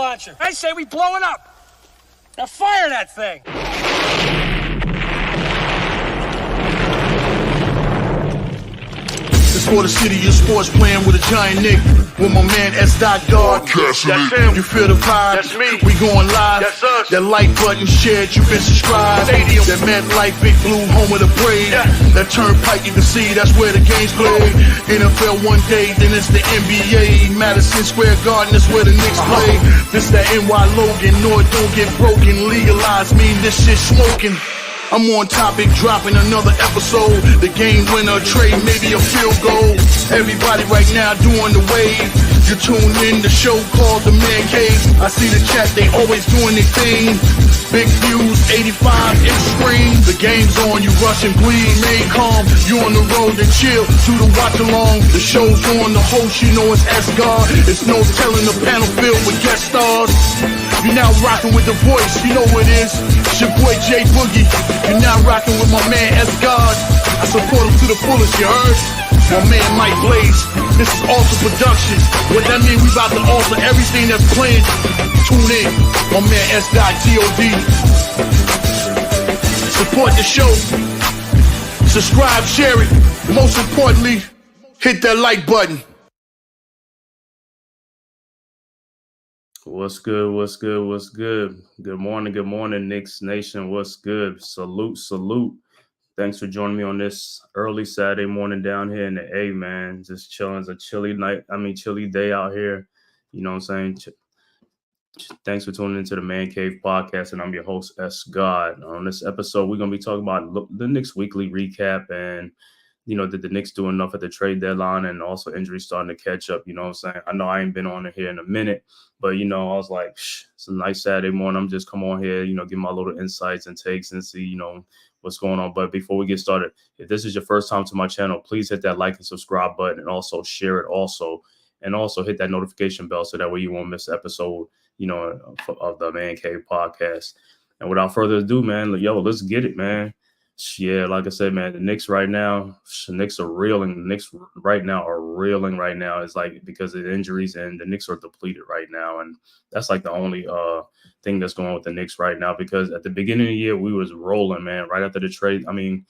launcher. I say we blow it up. Now fire that thing. It's for the city of sports, playing with a giant Nick. With my man S. Dot Guard. That's him. You feel the vibe? That's me. We going live. That's us. That like button shared, you been subscribed. Stadium. That MetLife, Big Blue, home of the Braves. Yeah. That turnpike, you can see that's where the game's played. NFL one day, then it's the NBA. Madison Square Garden, that's where the Knicks play. This that NY Logan, no it don't get broken. Legalized mean this shit smoking. I'm on topic, dropping another episode. The game winner, trade, maybe a field goal. Everybody right now doing the wave. You tune in, the show called TheMan-Cave. I see the chat, they always doing their thing. Big views, 85-inch screen. The game's on, you rush and bleed. Remain calm, you on the road and chill. Do the watch along, the show's on. The host, you know it's S-God. It's no telling the panel filled with guest stars. You now rocking with the voice, you know what it is. It's your boy J Boogie. You now rocking with my man S-God. I support him to the fullest, you heard? My man Mike Blaze. This is Alter Production. What that mean, we about to alter everything that's playing. Tune in. My man S.G.O.D. Support the show. Subscribe, share it. Most importantly, hit that like button. What's good? What's good? What's good? Good morning, Knicks Nation. What's good? Salute, salute. Thanks for joining me on this early Saturday morning down here in the A, man. Just chilling. It's a chilly chilly day out here. You know what I'm saying? Thanks for tuning into the Man-Cave podcast, and I'm your host, S. God. On this episode, we're going to be talking about the Knicks weekly recap and, you know, did the Knicks do enough at the trade deadline, and also injuries starting to catch up, you know what I'm saying? I know I ain't been on it here in a minute, but, you know, I was like, it's a nice Saturday morning. I'm just come on here, you know, give my little insights and takes and see, you know, what's going on. But before we get started, if this is your first time to my channel, please hit that like and subscribe button and also share it also. And also hit that notification bell so that way you won't miss the episode, you know, of the Man-Cave podcast. And without further ado, man, let's get it, man. Yeah, like I said, man, the Knicks right now, the Knicks are reeling. The Knicks right now are reeling right now. It's like because of the injuries, and the Knicks are depleted right now. And that's like the only thing that's going on with the Knicks right now, because at the beginning of the year, we was rolling, man. Right after the trade, I mean,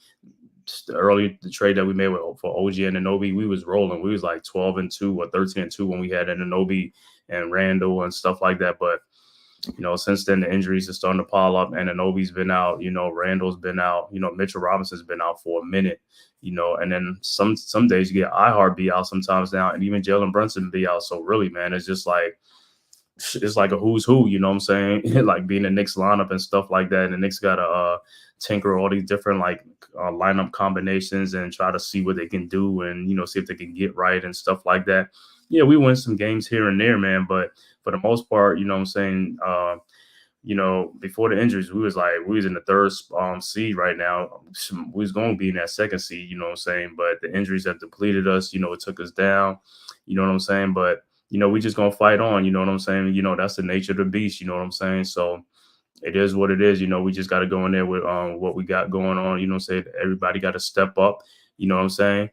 the trade that we made for OG and Anunoby, we was rolling. We was like 12-2 or 13-2 when we had Anunoby and Randall and stuff like that. But you know, since then, the injuries are starting to pile up, and Anunoby's been out, you know, Randall's been out, you know, Mitchell Robinson's been out for a minute, you know, and then some days you get iHeart be out sometimes now, and even Jalen Brunson be out. So really, man, it's just like, it's like a who's who, you know what I'm saying? Like being the Knicks lineup and stuff like that. And the Knicks got to tinker all these different like lineup combinations and try to see what they can do and, you know, see if they can get right and stuff like that. Yeah, we win some games here and there, man, but for the most part, you know what I'm saying, you know, before the injuries, we was in the third seed right now. We was going to be in that second seed, you know what I'm saying, but the injuries have depleted us, you know, it took us down, you know what I'm saying, but, you know, we just going to fight on, you know what I'm saying, you know, that's the nature of the beast, you know what I'm saying, so it is what it is, you know, we just got to go in there with what we got going on, you know, say everybody got to step up, you know what I'm saying.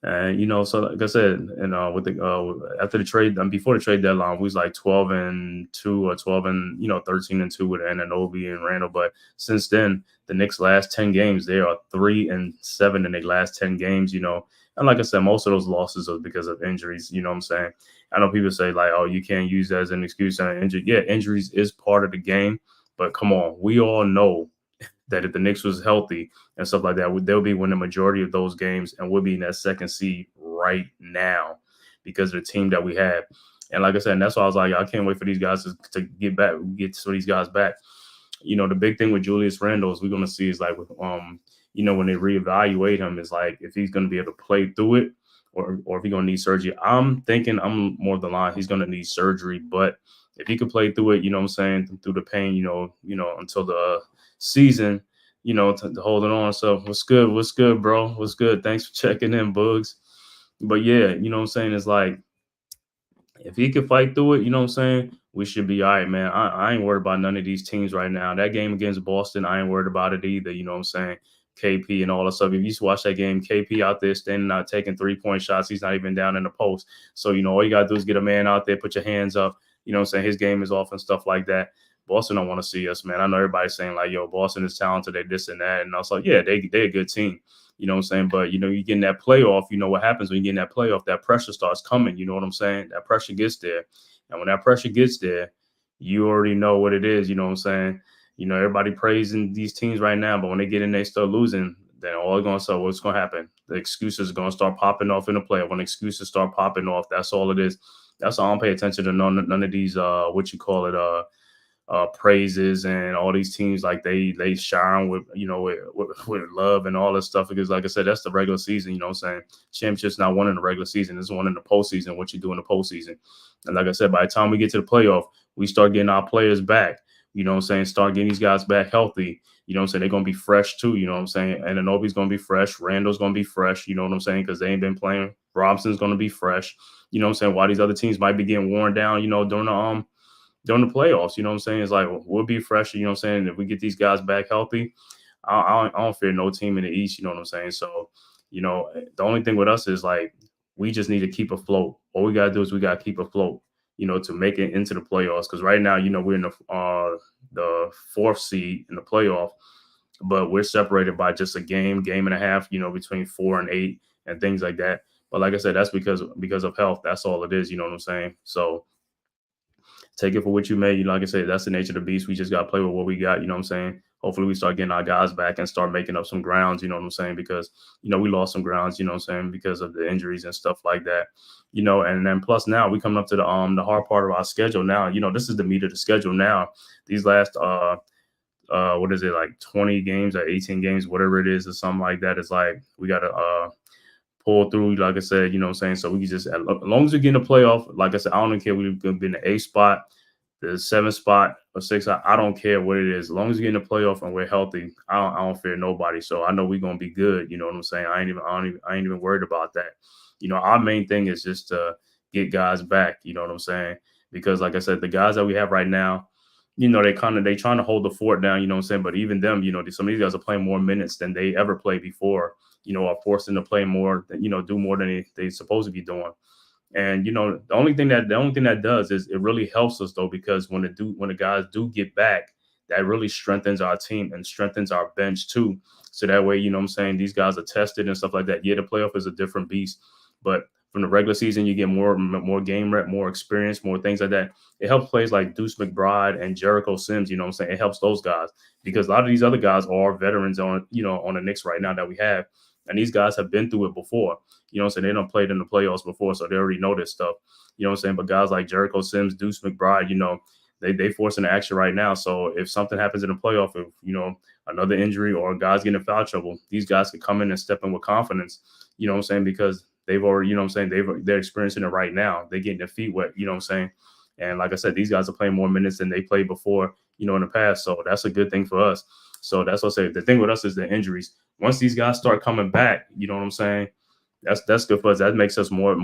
And, you know, so like I said, and with the after the trade, before the trade deadline, we was like 12-2 or 13-2 with Anunoby and Randall. But since then, the Knicks' last 10 games, they are 3-7 in their last 10 games, you know. And like I said, most of those losses are because of injuries, you know what I'm saying? I know people say like, oh, you can't use that as an excuse on injury. Yeah, injuries is part of the game. But come on, we all know that if the Knicks was healthy and stuff like that, they'll be winning the majority of those games, and we'll be in that second seed right now because of the team that we have. And like I said, and that's why I was like, I can't wait for these guys to get some of these guys back. You know, the big thing with Julius Randle is we're going to see is like with, you know, when they reevaluate him, is like if he's going to be able to play through it or if he's going to need surgery. I'm thinking I'm more of the line he's going to need surgery, but if he could play through it, you know what I'm saying, through the pain, you know, until the season, you know, to holding on. So what's good, bro? What's good? Thanks for checking in, Bugs. But yeah, you know what I'm saying? It's like, if he could fight through it, you know what I'm saying, we should be all right, man. I ain't worried about none of these teams right now. That game against Boston, I ain't worried about it either, you know what I'm saying? KP and all that stuff. If you used to watch that game, KP out there standing out, taking 3-point shots. He's not even down in the post. So, you know, all you got to do is get a man out there, put your hands up. You know what I'm saying? His game is off and stuff like that. Boston don't want to see us, man. I know everybody's saying like, yo, Boston is talented, they this and that. And I was like, yeah, they're a good team. You know what I'm saying? But, you know, you get in that playoff, you know what happens when you get in that playoff, that pressure starts coming. You know what I'm saying? That pressure gets there. And when that pressure gets there, you already know what it is. You know what I'm saying? You know, everybody praising these teams right now, but when they get in, they start losing. Then all going to say, what's going to happen? The excuses are going to start popping off in the playoff. When excuses start popping off, that's all it is. That's all. I don't pay attention to none of these, praises and all these teams like they shine with, you know, with love and all this stuff, because like I said, that's the regular season. You know what I'm saying? Championships not won in the regular season, it's one in the postseason. What you do in the postseason. And like I said, by the time we get to the playoff, we start getting our players back. You know what I'm saying? Start getting these guys back healthy. You know what I'm saying? They're going to be fresh too. You know what I'm saying? And Anunoby's going to be fresh. Randall's going to be fresh. You know what I'm saying? Because they ain't been playing. Robson's going to be fresh. You know what I'm saying? Why these other teams might be getting worn down, you know, during the playoffs. You know what I'm saying? It's like, we'll be fresh. You know what I'm saying? If we get these guys back healthy, I don't fear no team in the East. You know what I'm saying? So, you know, the only thing with us is like, we just need to keep afloat. All we got to do is we got to keep afloat, you know, to make it into the playoffs. Because right now, you know, we're in the fourth seed in the playoff, but we're separated by just a game and a half, you know, between 4 and 8 and things like that. But like I said, that's because of health. That's all it is. You know what I'm saying? So take it for what you may. You know, like I said, that's the nature of the beast. We just got to play with what we got. You know what I'm saying? Hopefully we start getting our guys back and start making up some grounds. You know what I'm saying? Because, you know, we lost some grounds, you know what I'm saying, because of the injuries and stuff like that. You know, and then plus now we coming up to the hard part of our schedule now. You know, this is the meat of the schedule now. These last what is it, like 20 games or 18 games, whatever it is, or something like that. It's like we got to pull through, like I said, you know what I'm saying? So we can just, as long as we get in the playoff, like I said, I don't care. We're going to be in the 8th spot, the 7th spot, or 6th. I don't care what it is. As long as we get in the playoff and we're healthy, I don't fear nobody. So I know we're going to be good. You know what I'm saying? I ain't even worried about that. You know, our main thing is just to get guys back. You know what I'm saying? Because like I said, the guys that we have right now, you know, they trying to hold the fort down, you know what I'm saying? But even them, you know, some of these guys are playing more minutes than they ever played before, you know, are forcing to play more, you know, do more than they supposed to be doing. And, you know, the only thing that does is it really helps us, though, because when the guys do get back, that really strengthens our team and strengthens our bench, too. So that way, you know what I'm saying, these guys are tested and stuff like that. Yeah, the playoff is a different beast, but from the regular season, you get more game rep, more experience, more things like that. It helps players like Deuce McBride and Jericho Sims. You know what I'm saying? It helps those guys because a lot of these other guys are veterans on the Knicks right now that we have. And these guys have been through it before. You know what I'm saying? They don't played in the playoffs before, so they already know this stuff. You know what I'm saying? But guys like Jericho Sims, Deuce McBride, you know, they forcing the action right now. So if something happens in the playoff, if, you know, another injury or guys getting in foul trouble, these guys can come in and step in with confidence. You know what I'm saying? Because they've already, you know what I'm saying, they're experiencing it right now. They're getting their feet wet, you know what I'm saying? And like I said, these guys are playing more minutes than they played before, you know, in the past. So that's a good thing for us. So that's what I say. The thing with us is the injuries. Once these guys start coming back, you know what I'm saying? That's good for us. That makes us more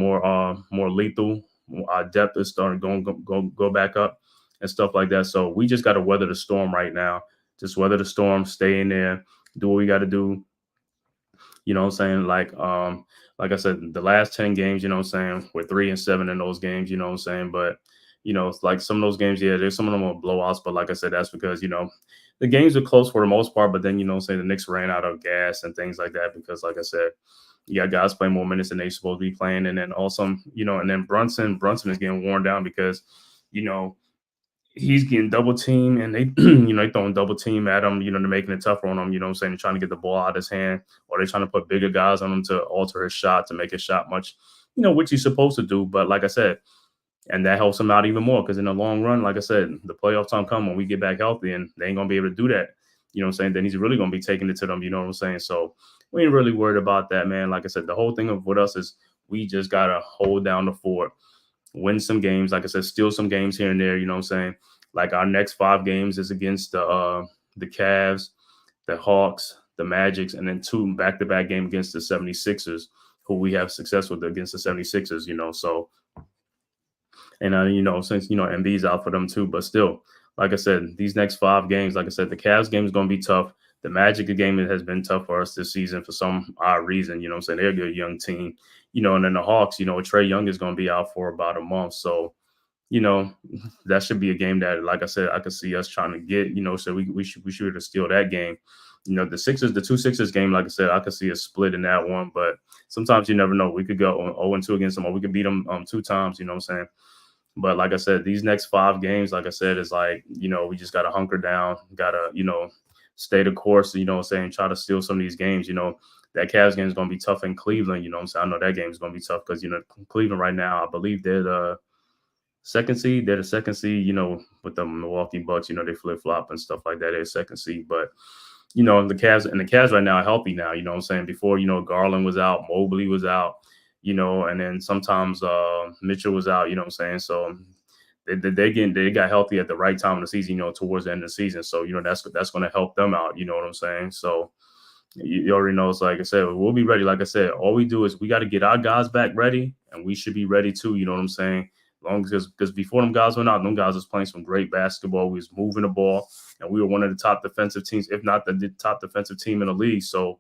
lethal. Our depth is starting to go back up and stuff like that. So we just got to weather the storm right now. Just weather the storm, stay in there, do what we got to do. You know what I'm saying? Like I said, the last 10 games, you know what I'm saying, we're 3-7 in those games, you know what I'm saying? But, you know, it's like some of those games, yeah, there's some of them are blowouts. But like I said, that's because, you know, the games are close for the most part. But then, you know what I'm saying, the Knicks ran out of gas and things like that because, like I said, you got guys playing more minutes than they supposed to be playing. And then also, you know, and then Brunson is getting worn down because, you know, he's getting double team and they, you know, they throwing double team at him, you know, they're making it tougher on him, you know what I'm saying? They're trying to get the ball out of his hand, or they're trying to put bigger guys on him to alter his shot, to make his shot much, you know, which he's supposed to do. But like I said, and that helps him out even more because in the long run, like I said, the playoff time come when we get back healthy and they ain't going to be able to do that. You know what I'm saying? Then he's really going to be taking it to them. You know what I'm saying? So we ain't really worried about that, man. Like I said, the whole thing with us is we just got to hold down the fort, win some games. Like I said, steal some games here and there. You know what I'm saying? Like our next 5 games is against the Cavs, the Hawks, the Magics, and then 2 back-to-back games against the 76ers, who we have success with against the 76ers, you know. So, and, you know, since, you know, Embiid's out for them too, but still, like I said, these next 5 games, like I said, the Cavs game is going to be tough. The Magic game has been tough for us this season for some odd reason. You know what I'm saying? They're a good young team, you know, and then the Hawks, you know, Trae Young is going to be out for about a month. So, you know, that should be a game that, like I said, I could see us trying to get, so we should steal that game. The 2 Sixers game, like I said, I could see a split in that one, but sometimes you never know. We could go 0-2 against them, or we could beat them 2 times, you know what I'm saying? But like I said, these next 5 games, like I said, is like, we just got to hunker down, got to, stay the course, you know what I'm saying, try to steal some of these games, that Cavs game is going to be tough in Cleveland, you know what I'm saying? I know that game is going to be tough because, Cleveland right now, I believe they're the second seed. They're the second seed, with the Milwaukee Bucks, they flip flop and stuff like that. They're second seed. But, the Cavs right now are healthy now, you know what I'm saying? Before, Garland was out, Mobley was out, and then sometimes Mitchell was out, you know what I'm saying? So they got healthy at the right time of the season, towards the end of the season. So, that's going to help them out, you know what I'm saying? So you already know, it's like I said, we'll be ready. Like I said, all we do is we got to get our guys back ready, and we should be ready too, you know what I'm saying? Long because before them guys went out, them guys was playing some great basketball. We was moving the ball, and we were one of the top defensive teams, if not the top defensive team in the league. So,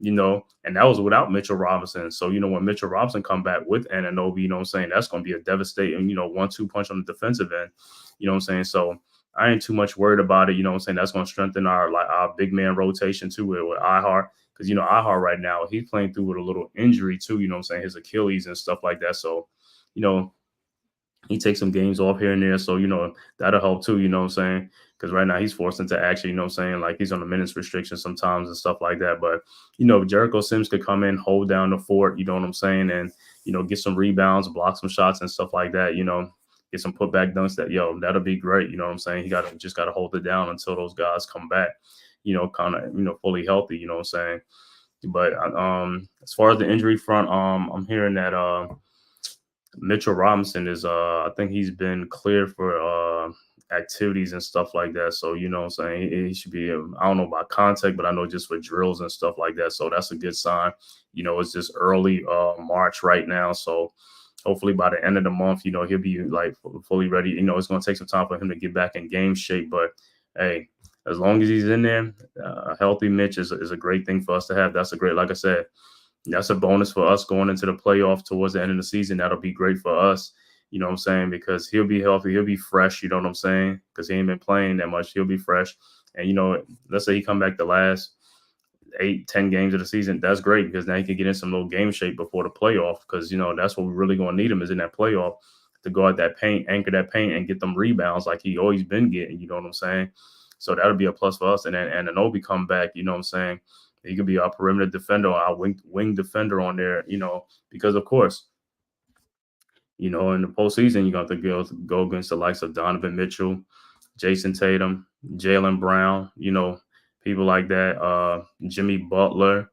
and that was without Mitchell Robinson. So, when Mitchell Robinson come back with Anunoby, you know what I'm saying, that's going to be a devastating, 1-2 punch on the defensive end, you know what I'm saying? So I ain't too much worried about it, you know what I'm saying? That's going to strengthen our big man rotation too with Ihart. Because, Ihart right now, he's playing through with a little injury too, you know what I'm saying, his Achilles and stuff like that. So, he takes some games off here and there. So, that'll help too, you know what I'm saying? Because right now he's forced into action, you know what I'm saying? Like he's on a minutes restriction sometimes and stuff like that. But, Jericho Sims could come in, hold down the fort, you know what I'm saying? And, get some rebounds, block some shots and stuff like that, get some putback dunks that'll be great. You know what I'm saying? He just got to hold it down until those guys come back, kind of, fully healthy, you know what I'm saying? But as far as the injury front, I'm hearing that Mitchell Robinson is I think he's been cleared for activities and stuff like that. So, you know what I'm saying? He should be, I don't know about contact, but I know just for drills and stuff like that. So that's a good sign. It's just early March right now. So hopefully by the end of the month, he'll be like fully ready. It's going to take some time for him to get back in game shape. But hey, as long as he's in there, a healthy Mitch is a great thing for us to have. That's a great, like I said, that's a bonus for us going into the playoff towards the end of the season. That'll be great for us. You know what I'm saying? Because he'll be healthy. He'll be fresh. You know what I'm saying? Because he ain't been playing that much. He'll be fresh. And, let's say he come back the last 8-10 games of the season. That's great because now he can get in some little game shape before the playoff. Because, that's what we're really going to need him is in that playoff to go at that paint, anchor that paint, and get them rebounds like he always been getting. You know what I'm saying? So that'll be a plus for us. And then Anunoby come back. You know what I'm saying? He could be our perimeter defender, our wing defender on there, because of course, in the postseason, you're going to have to go against the likes of Donovan Mitchell, Jason Tatum, Jaylen Brown, people like that, Jimmy Butler,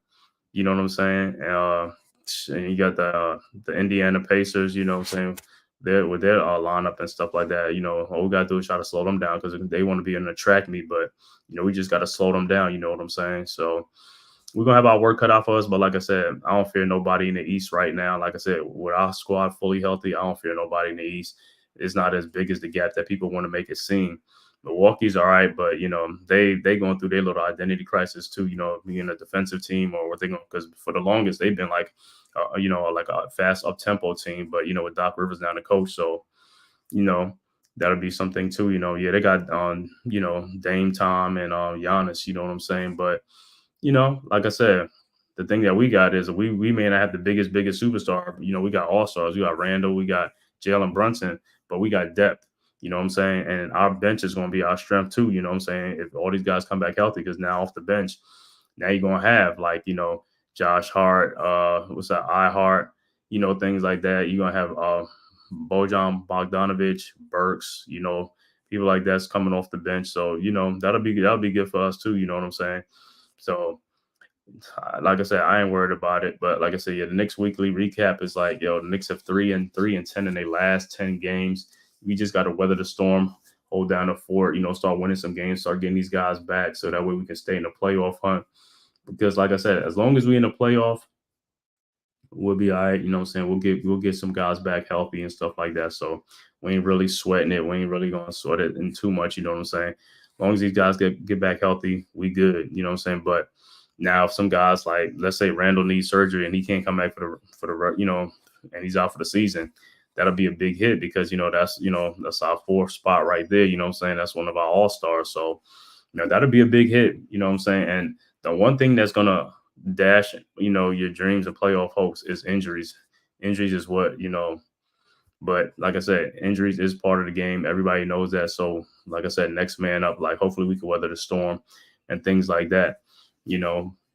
you know what I'm saying? And you got the Indiana Pacers, you know what I'm saying? With their lineup and stuff like that, all we got to do is try to slow them down because they want to be in the track meet, but, we just got to slow them down, you know what I'm saying? So we're going to have our work cut out for us. But like I said, I don't fear nobody in the East right now. Like I said, with our squad fully healthy, I don't fear nobody in the East. It's not as big as the gap that people want to make it seem. Milwaukee's all right, but, they going through their little identity crisis too, being a defensive team or what they're going, because for the longest, they've been like, like a fast up-tempo team. But, with Doc Rivers now the coach. So, that'll be something too, Yeah, they got, Dame Time and Giannis, you know what I'm saying? But, like I said, the thing that we got is we may not have the biggest superstar. We got all-stars. We got Randall. We got Jalen Brunson. But we got depth. You know what I'm saying? And our bench is going to be our strength too. You know what I'm saying? If all these guys come back healthy, because now off the bench, now you're going to have like, Josh Hart, iHeart, things like that. You're going to have Bojan Bogdanovic, Burks, people like that's coming off the bench. So, that'll be good for us too. You know what I'm saying? So, like I said, I ain't worried about it. But like I said, the Knicks weekly recap is like, the Knicks have 3-3-10 in their last 10 games. We just got to weather the storm, hold down the fort, start winning some games, start getting these guys back so that way we can stay in the playoff hunt. Because like I said, as long as we in the playoff, we'll be all right. You know what I'm saying? We'll get some guys back healthy and stuff like that. So we ain't really sweating it. We ain't really going to sweat it in too much. You know what I'm saying? As long as these guys get back healthy, we good. You know what I'm saying? But now if some guys like, let's say Randall needs surgery and he can't come back for the and he's out for the season, that'll be a big hit because, that's our fourth spot right there. You know what I'm saying? That's one of our all-stars. So, that'll be a big hit. You know what I'm saying? And the one thing that's going to dash, your dreams and playoff hopes is injuries. Injuries is what, but like I said, injuries is part of the game. Everybody knows that. So, like I said, next man up, like hopefully we can weather the storm and things like that,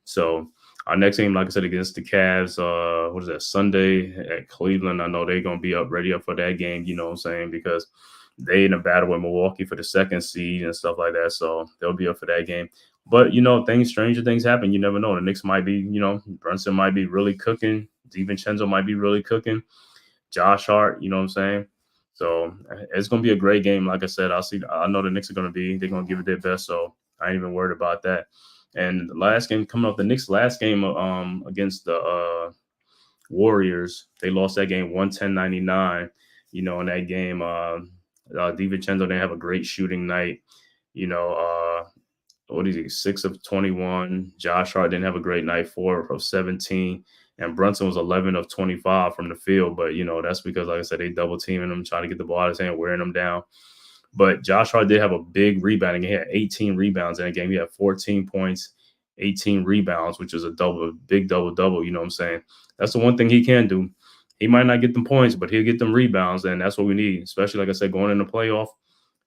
So our next game, like I said, against the Cavs, what is that, Sunday at Cleveland. I know they're going to be ready up for that game, you know what I'm saying, because they in a battle with Milwaukee for the second seed and stuff like that. So they'll be up for that game. But, stranger things happen. You never know. The Knicks might be, Brunson might be really cooking. DiVincenzo might be really cooking. Josh Hart, you know what I'm saying? So it's going to be a great game. Like I said, I know the Knicks are going to they're going to give it their best. So I ain't even worried about that. And the last game coming up, the Knicks last game against the Warriors, they lost that game 110-99. In that game, DiVincenzo didn't have a great shooting night. What is he? 6 of 21. Josh Hart didn't have a great night, 4 of 17. And Brunson was 11 of 25 from the field. But, that's because, like I said, they double teaming him, trying to get the ball out of his hand, wearing him down. But Josh Hart did have a big rebounding. He had 18 rebounds in that game. He had 14 points, 18 rebounds, which is a big double-double. You know what I'm saying? That's the one thing he can do. He might not get them points, but he'll get them rebounds. And that's what we need, especially, like I said, going in the playoff.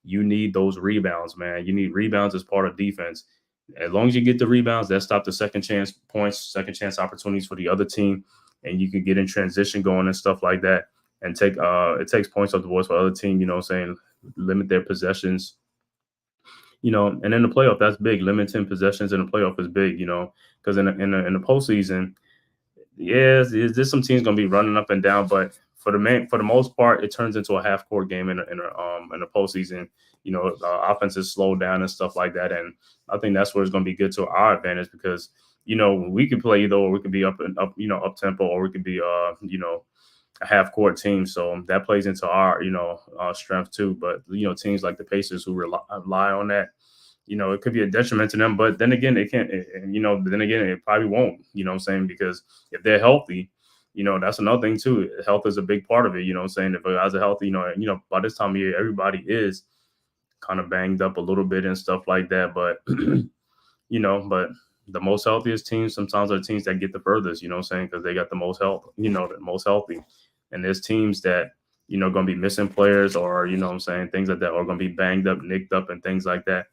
You need those rebounds, man. You need rebounds as part of defense. As long as you get the rebounds, that stop the second chance points, second chance opportunities for the other team, and you can get in transition going and stuff like that. And it takes points off the boards for the other team, you know what I'm saying? Limit their possessions, and in the playoff, that's big. Limiting possessions in the playoff is big, because in the postseason, there's some teams gonna be running up and down, but for the most part, it turns into a half court game in the postseason. The offense is slowed down and stuff like that, and I think that's where it's gonna be good to our advantage because we could play either, or we could be up tempo, or we could be a half court team. So that plays into our strength too. But teams like the Pacers who rely on that, it could be a detriment to them. But then again, they can't. Then again, it probably won't. You know what I'm saying? Because if they're healthy, that's another thing too. Health is a big part of it. You know what I'm saying? If guys are healthy, by this time of year, everybody is kind of banged up a little bit and stuff like that. But but the most healthiest teams sometimes are the teams that get the furthest. You know what I'm saying? Because they got the most health. The most healthy. And there's teams that, going to be missing players or, things like that are going to be banged up, nicked up and things like that.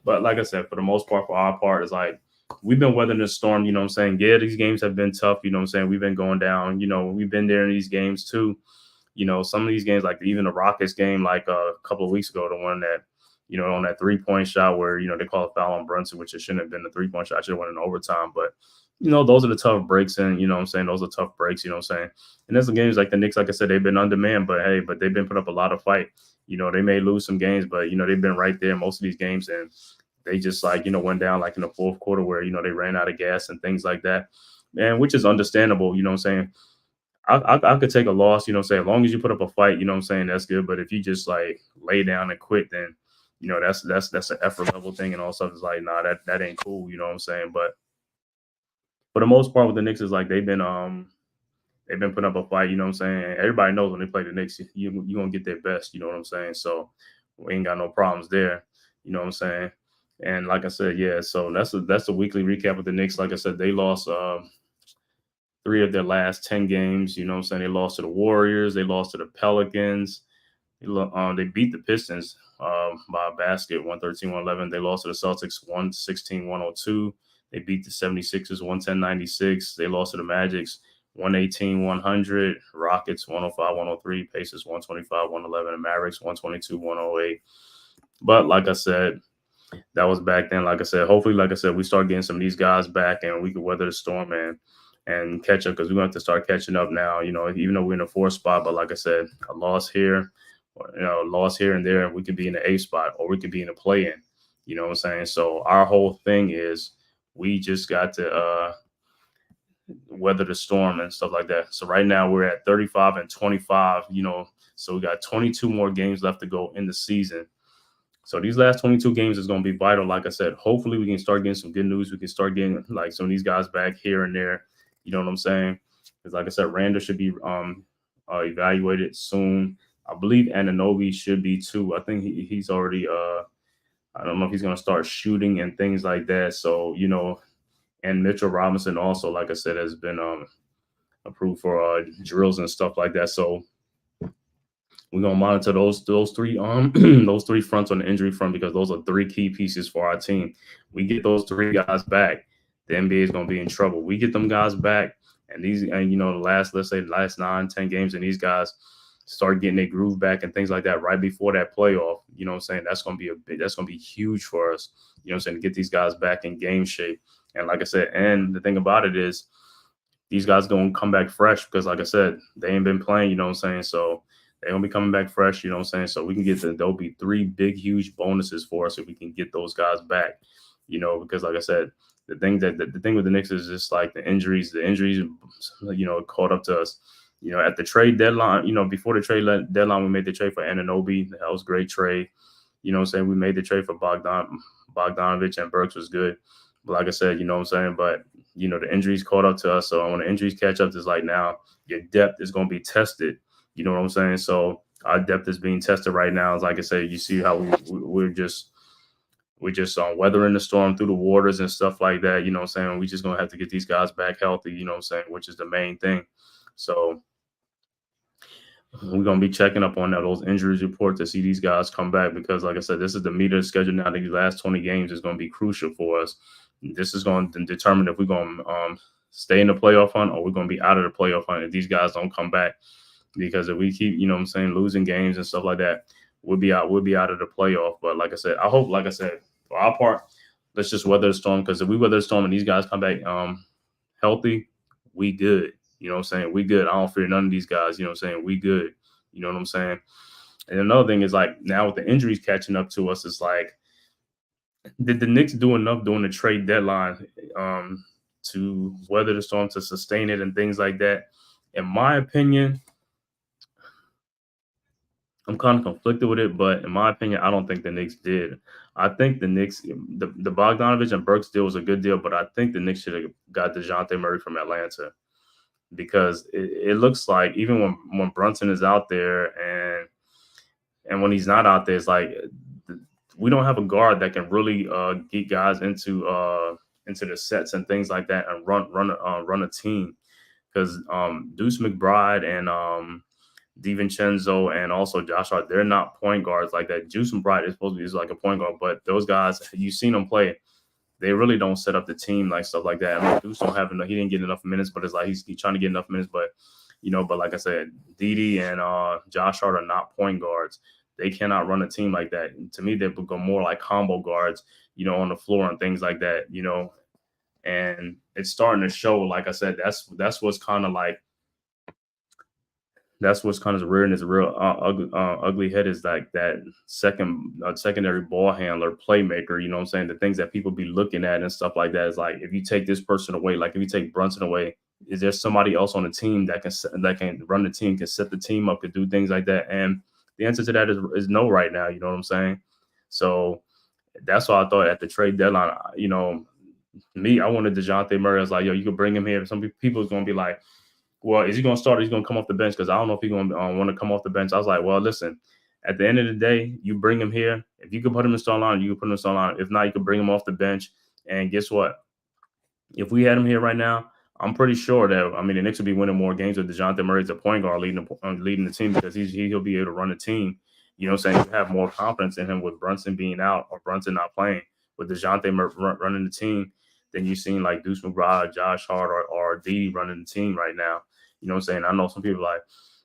But like I said, for the most part, for our part, it's like we've been weathering the storm, Yeah, these games have been tough, We've been going down, we've been there in these games too. Some of these games, like even the Rockets game, like a couple of weeks ago, the one that, on that 3-point shot where, they call a foul on Brunson, which it shouldn't have been the 3-point shot. I should have went in overtime. But those are the tough breaks, and those are tough breaks, And there's some games like the Knicks, like I said, they've been undermanned, but they've been put up a lot of fight. They may lose some games, but they've been right there most of these games, and they just went down like in the fourth quarter where they ran out of gas and things like that, and which is understandable. I could take a loss, as long as you put up a fight, that's good. But if you just like lay down and quit, then that's an effort level thing, and all stuff is like, nah, that ain't cool, But for the most part with the Knicks is like they've been putting up a fight, Everybody knows when they play the Knicks, you're gonna get their best, So we ain't got no problems there, And like I said, yeah, so that's a weekly recap of the Knicks. Like I said, they lost 3 of their last 10 games, They lost to the Warriors, they lost to the Pelicans, they beat the Pistons by a basket, 113-111. They lost to the Celtics 116-102. They beat the 76ers 110-96. They lost to the Magics 118-100. Rockets 105-103. Pacers 125-111. And Mavericks 122-108. But like I said, that was back then. Like I said, hopefully, like I said, we start getting some of these guys back and we can weather the storm and catch up, because we're going to have to start catching up now, even though we're in the 4th spot. But like I said, a loss here, loss here and there, we could be in the 8th spot, or we could be in the play-in. You know what I'm saying? So our whole thing is we just got to weather the storm and stuff like that. So right now we're at 35-25, so we got 22 more games left to go in the season. So these last 22 games is going to be vital. Like I said, hopefully we can start getting some good news. We can start getting like some of these guys back here and there. You know what I'm saying? Because like I said, Randall should be evaluated soon. I believe Anunoby should be too. I think he's already I don't know if he's going to start shooting and things like that. So, and Mitchell Robinson also, like I said, has been approved for drills and stuff like that. So we're gonna monitor those three those three fronts on the injury front, because those are three key pieces for our team. We get those three guys back, the NBA is gonna be in trouble. We get them guys back, and the last 9-10 games, and these guys start getting their groove back and things like that right before that playoff. You know what I'm saying? That's gonna be huge for us. You know what I'm saying? To get these guys back in game shape. And like I said, and the thing about it is these guys gonna come back fresh, because like I said, they ain't been playing, you know what I'm saying? So they're gonna be coming back fresh, you know what I'm saying? So we can there'll be three big, huge bonuses for us if we can get those guys back, because like I said, the thing with the Knicks is just like the injuries, caught up to us. At the trade deadline, before the trade deadline, we made the trade for Anunoby. That was a great trade. You know what I'm saying? We made the trade for Bogdanovich, and Burks was good. But like I said, you know what I'm saying? But, the injuries caught up to us. So when the injuries catch up, it's like now your depth is going to be tested. You know what I'm saying? So our depth is being tested right now. Like I said, you see how we're just weathering the storm through the waters and stuff like that. You know what I'm saying? We just going to have to get these guys back healthy, you know what I'm saying, which is the main thing. So we're going to be checking up on those injuries reports to see these guys come back, because like I said, this is the meat of the schedule now. These last 20 games is going to be crucial for us. This is going to determine if we're going to stay in the playoff hunt, or we're going to be out of the playoff hunt if these guys don't come back. Because if we keep, losing games and stuff like that, we'll be out of the playoff. But like I said, for our part, let's just weather the storm, because if we weather the storm and these guys come back healthy, we good. You know what I'm saying? We good. I don't fear none of these guys. You know what I'm saying? We good. You know what I'm saying? And another thing is, like, now with the injuries catching up to us, it's like, did the Knicks do enough during the trade deadline to weather the storm, to sustain it and things like that? In my opinion, I'm kind of conflicted with it, but in my opinion, I don't think the Knicks did. I think the Knicks, the Bogdanovich and Burks deal was a good deal, but I think the Knicks should have got DeJounte Murray from Atlanta, because it looks like even when Brunson is out there and when he's not out there, it's like we don't have a guard that can really get guys into the sets and things like that and run a team, because Deuce McBride and DiVincenzo and also Josh Hart, they're not point guards like that. Juice McBride is supposed to be like a point guard, but those guys, you've seen them play, they really don't set up the team like stuff like that. I mean, Deuce don't have enough. He didn't get enough minutes, but it's like he's trying to get enough minutes. But but like I said, Didi and Josh Hart are not point guards. They cannot run a team like that. And to me, they would go more like combo guards, on the floor and things like that. And it's starting to show. Like I said, that's what's kind of like. That's what's kind of rearing its real ugly head, is like that secondary ball handler, playmaker. You know what I'm saying? The things that people be looking at and stuff like that is like, if you take this person away, like if you take Brunson away, is there somebody else on the team that can run the team, can set the team up, can do things like that? And the answer to that is no right now. You know what I'm saying? So that's why I thought at the trade deadline, I wanted DeJounte Murray. I was like, yo, you could bring him here. Some people is going to be like, well, is he going to start or he's going to come off the bench? Because I don't know if he's going to want to come off the bench. I was like, well, listen, at the end of the day, you bring him here. If you can put him in starting line, you can put him in starting line. If not, you can bring him off the bench. And guess what? If we had him here right now, I'm pretty sure that, the Knicks would be winning more games with DeJounte Murray as a point guard leading the team, because he'll be able to run the team. You know what I'm saying? You have more confidence in him with Brunson being out or Brunson not playing. With DeJounte Murray running the team, then you've seen like Deuce McBride, Josh Hart, or Didi running the team right now. You know what I'm saying? I know some people are like,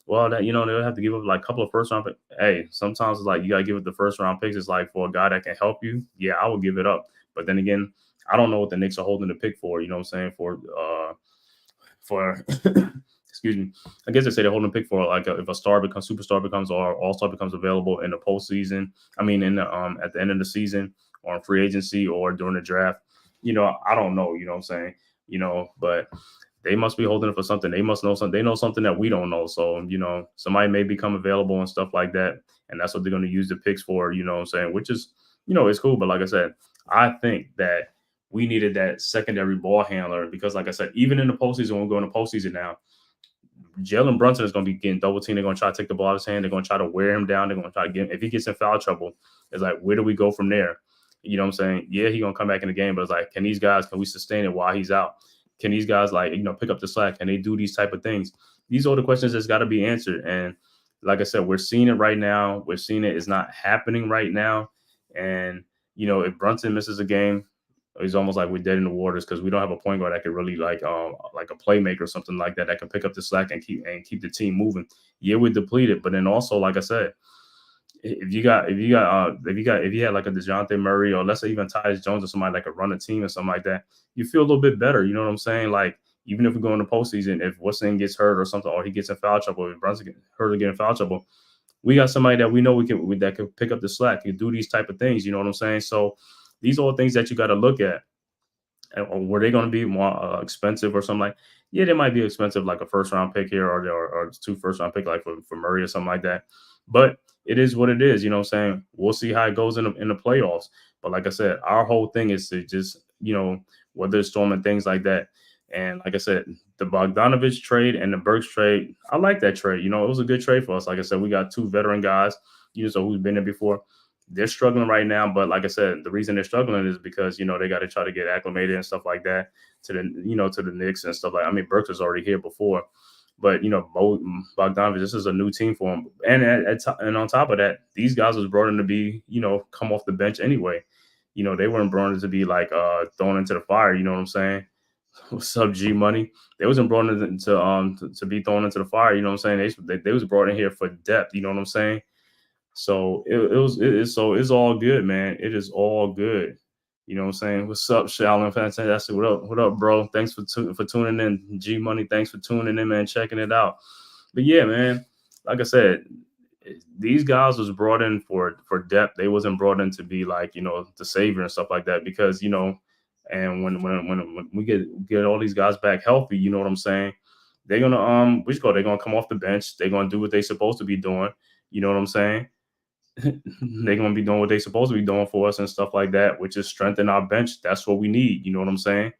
well, that they'll have to give up like a couple of first round picks. Hey, sometimes it's like you gotta give up the first round picks. It's like for a guy that can help you, yeah, I would give it up. But then again, I don't know what the Knicks are holding the pick for. You know what I'm saying? For excuse me, I guess they say they're holding a pick for like if a superstar becomes or all-star becomes available in the postseason. In the at the end of the season, or in free agency, or during the draft. I don't know. You know what I'm saying? But they must be holding it for something. They must know something. They know something that we don't know. So, somebody may become available and stuff like that. And that's what they're going to use the picks for, you know what I'm saying? Which is, it's cool. But like I said, I think that we needed that secondary ball handler, because like I said, even in the postseason, when we go in the postseason now, Jalen Brunson is going to be getting double teamed. They're going to try to take the ball out of his hand. They're going to try to wear him down. They're going to try to get him. If he gets in foul trouble, it's like, where do we go from there? You know what I'm saying? Yeah, he's going to come back in the game, but it's like, can we sustain it while he's out? Can these guys, like, pick up the slack? Can they do these type of things? These are the questions that's got to be answered. And like I said, we're seeing it right now. We're seeing it. It's not happening right now. And, if Brunson misses a game, it's almost like we're dead in the waters because we don't have a point guard that could really like a playmaker or something like that can pick up the slack and keep the team moving. Yeah, we're depleted, but then also, like I said, if you had like a DeJounte Murray or let's say even Tyus Jones or somebody that could run a team or something like that, you feel a little bit better. You know what I'm saying? Like, even if we go in the postseason, if Weston gets hurt or something, or he gets in foul trouble, if Brunson gets hurt or get in foul trouble, we got somebody that we know that can pick up the slack, can do these type of things. You know what I'm saying? So these are all things that you got to look at. And were they going to be more expensive or something like? Yeah, they might be expensive, like a first round pick here or 2 first round pick like for Murray or something like that. But it is what it is. You know what I'm saying? We'll see how it goes in the playoffs. But like I said, our whole thing is to just weather the storm and things like that. And like I said, the Bogdanovich trade and the Burks trade, I like that trade. It was a good trade for us. Like I said, we got 2 veteran guys, so who's been there before. They're struggling right now, but like I said, the reason they're struggling is because they got to try to get acclimated and stuff like that to the Knicks and stuff like. I mean, Burks was already here before, but Bogdanovich, this is a new team for him, and on top of that, these guys was brought in to be come off the bench anyway. They weren't brought in to be like thrown into the fire. You know what I'm saying? What's up, G Money? They wasn't brought in to be thrown into the fire. You know what I'm saying? They was brought in here for depth. You know what I'm saying? So it's all good, man. It is all good. You know what I'm saying? What's up, Shalom? Fantastic. What up, bro? Thanks for tuning in. G Money, thanks for tuning in, man. Checking it out. But yeah, man, like I said, these guys was brought in for depth. They wasn't brought in to be like, the savior and stuff like that because, and when we get all these guys back healthy, you know what I'm saying? They're gonna they're gonna come off the bench. They're gonna do what they're supposed to be doing. You know what I'm saying? They're going to be doing what they're supposed to be doing for us and stuff like that, which is strengthen our bench. That's what we need. You know what I'm saying?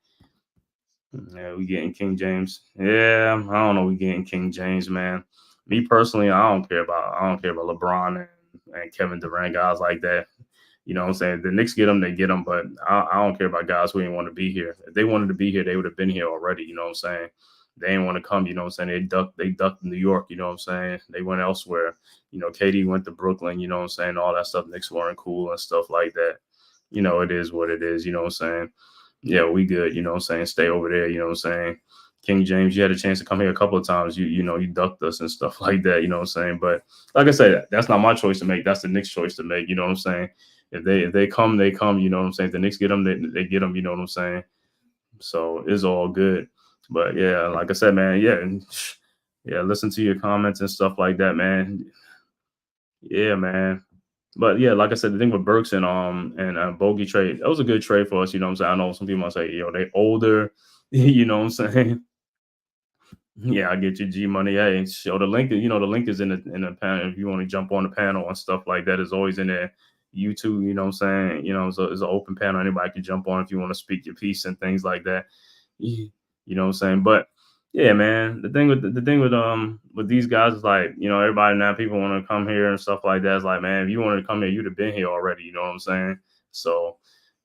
Yeah, we getting King James. Yeah, I don't know. We getting King James, man. Me personally, I don't care about LeBron and Kevin Durant, guys like that. You know what I'm saying? The Knicks get them, they get them, but I don't care about guys who didn't want to be here. If they wanted to be here, they would have been here already. You know what I'm saying? They didn't want to come, you know what I'm saying? They ducked New York, you know what I'm saying? They went elsewhere. KD went to Brooklyn, you know what I'm saying? All that stuff. Knicks weren't cool and stuff like that. It is what it is, you know what I'm saying? Yeah, we good, you know what I'm saying? Stay over there, you know what I'm saying? King James, you had a chance to come here a couple of times. You ducked us and stuff like that, you know what I'm saying? But like I said, that's not my choice to make. That's the Knicks' choice to make, you know what I'm saying? If they come, they come, you know what I'm saying? If the Knicks get them, they get them, you know what I'm saying? So it's all good. But yeah, like I said, man, yeah, listen to your comments and stuff like that, man. Yeah, man. But yeah, like I said, the thing with Burks and Bogey trade, that was a good trade for us. You know what I'm saying? I know some people might say, they older. You know what I'm saying? Yeah, I get you, G Money. Hey, show the link. The link is in the panel. If you want to jump on the panel and stuff like that, is always in there. YouTube, you know what I'm saying? It's an open panel. Anybody can jump on if you want to speak your piece and things like that. You know what I'm saying? But yeah, man, the thing with these guys is like, everybody now, people want to come here and stuff like that. It's like, man, if you wanted to come here, you'd have been here already. You know what I'm saying? So,